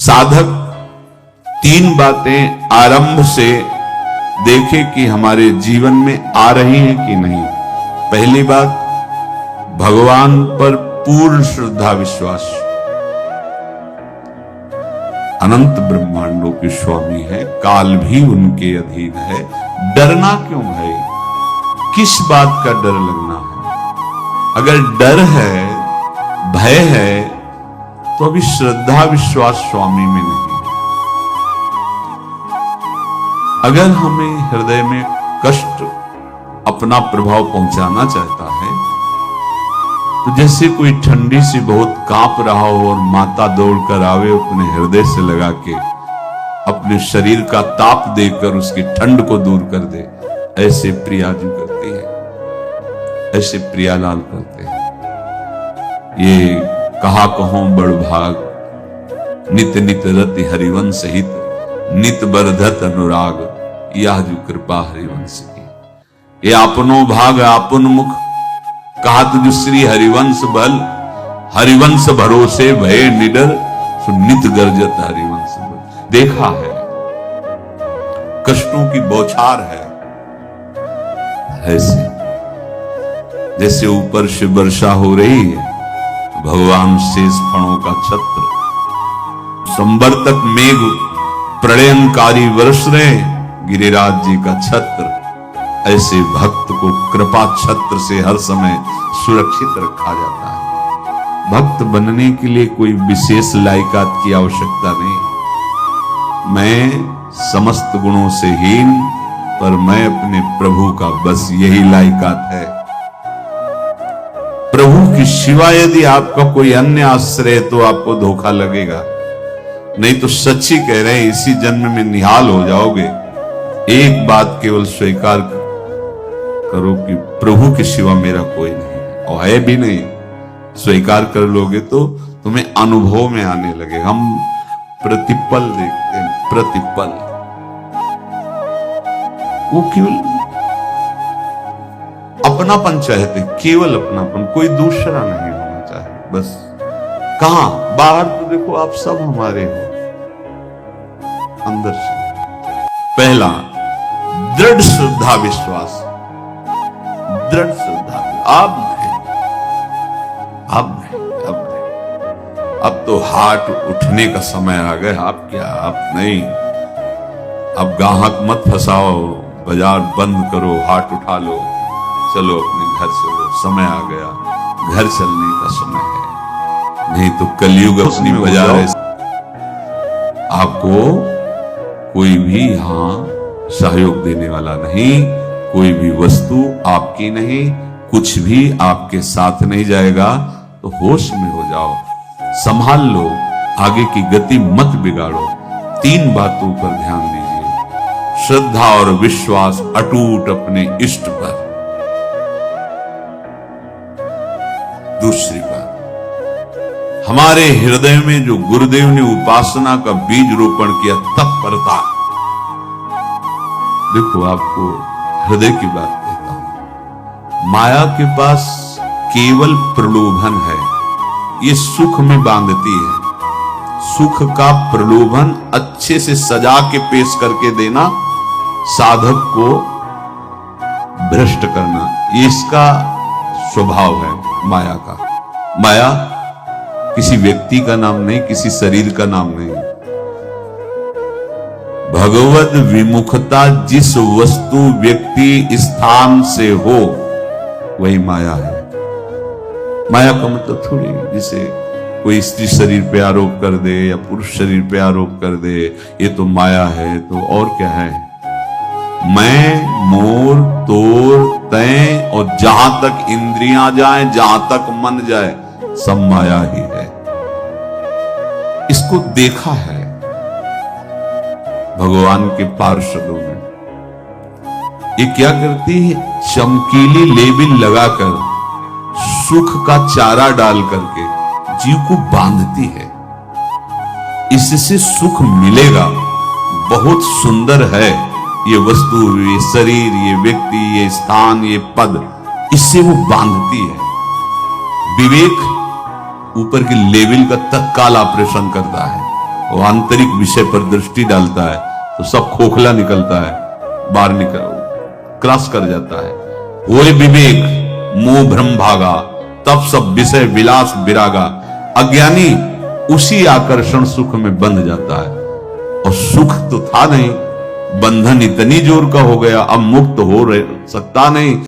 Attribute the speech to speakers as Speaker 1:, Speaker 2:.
Speaker 1: साधक तीन बातें आरंभ से देखे कि हमारे जीवन में आ रही हैं कि नहीं। पहली बात, भगवान पर पूर्ण श्रद्धा विश्वास। अनंत ब्रह्मांडों के स्वामी है, काल भी उनके अधीन है। डरना क्यों भाई? किस बात का डर लगना है? अगर डर है, भय है, तो अभी श्रद्धा विश्वास स्वामी में नहीं। अगर हमें हृदय में कष्ट अपना प्रभाव पहुंचाना चाहता है, तो जैसे कोई ठंडी से बहुत कांप रहा हो और माता दौड़कर आवे, अपने हृदय से लगा के अपने शरीर का ताप देकर उसकी ठंड को दूर कर दे, ऐसे प्रिया जी करती है, ऐसे प्रियालाल करते हैं। ये कहा कहो बड़ भाग, नित नित रति हरिवंश हित, नित बरधत अनुराग, यह जो कृपा हरिवंश की। ये आपनो भाग आपन मुख, कहा तुझ श्री हरिवंश बल, हरिवंश भरोसे भय निडर, सुनित गर्जत हरिवंश बल। देखा है, कष्टों की बौछार है, ऐसे जैसे ऊपर से वर्षा हो रही है, भगवान शेष फणों का छत्र, संवर्तक मेघ प्रलयंकारी वर्ष रहे, गिरिराज जी का छत्र, ऐसे भक्त को कृपा छत्र से हर समय सुरक्षित रखा जाता है। भक्त बनने के लिए कोई विशेष लायकात की आवश्यकता नहीं। मैं समस्त गुणों से हीन, पर मैं अपने प्रभु का, बस यही लायकात है। प्रभु की सिवा यदि आपका कोई अन्य आश्रय, तो आपको धोखा लगेगा। नहीं तो सच्ची कह रहे हैं, इसी जन्म में निहाल हो जाओगे। एक बात केवल स्वीकार करो कि प्रभु के सिवा मेरा कोई नहीं, और है भी नहीं। स्वीकार कर लोगे तो तुम्हें अनुभव में आने लगे। हम प्रतिपल देखते हैं, प्रतिपल। वो केवल अपनापन चाहते, केवल अपनापन, कोई दूसरा नहीं होना चाहे। बस कहां बाहर तो देखो आप सब हमारे हो, अंदर से। पहला, दृढ़ श्रद्धा विश्वास, दृढ़ श्रद्धा। अब नहीं, अब नहीं, अब नहीं। अब तो हाथ उठने का समय आ गया। आप क्या, आप नहीं। अब गाहक मत फंसाओ, बाजार बंद करो, हाथ उठा लो, चलो अपने घर चलो। समय आ गया, घर चलने का समय है। नहीं तो कलयुग अपनी बाजार है। आपको कोई भी यहां सहयोग देने वाला नहीं, कोई भी वस्तु आपकी नहीं, कुछ भी आपके साथ नहीं जाएगा। तो होश में हो जाओ, संभाल लो, आगे की गति मत बिगाड़ो। तीन बातों पर ध्यान दीजिए। श्रद्धा और विश्वास अटूट अपने इष्ट पर। दूसरी बात, हमारे हृदय में जो गुरुदेव ने उपासना का बीज रोपण किया, तत्परता। देखो, आपको हृदय की बात कहता हूं। माया के पास केवल प्रलोभन है, ये सुख में बांधती है। सुख का प्रलोभन अच्छे से सजा के पेश करके देना, साधक को भ्रष्ट करना, ये इसका स्वभाव है माया का। माया किसी व्यक्ति का नाम नहीं, किसी शरीर का नाम नहीं। भगवद विमुखता जिस वस्तु व्यक्ति स्थान से हो, वही माया है। माया का मतलब थोड़ी जिसे कोई स्त्री शरीर पे आरोप कर दे या पुरुष शरीर पे आरोप कर दे, ये तो माया है। तो और क्या है? मैं, मोर, तोर, तय, और जहां तक इंद्रियां जाए, जहां तक मन जाए, सब माया ही है। इसको देखा है भगवान के पार्षदों में। ये क्या करती है? चमकीली लेबिन लगाकर, सुख का चारा डाल करके जीव को बांधती है। इससे सुख मिलेगा, बहुत सुंदर है ये वस्तु, ये शरीर, ये व्यक्ति, ये स्थान, ये पद, इससे वो बांधती है। विवेक ऊपर के लेवल का तत्काल ऑपरेशन करता है। वो आंतरिक विषय पर दृष्टि डालता है तो सब खोखला निकलता है, बाहर निकल क्रॉस कर जाता है। होए विवेक मोह भ्रम भागा, तब सब विषय विलास विरागा। अज्ञानी उसी आकर्षण सुख में बंध जाता है, और सुख तो था नहीं, बंधन इतनी जोर का हो गया, अब मुक्त हो सकता नहीं।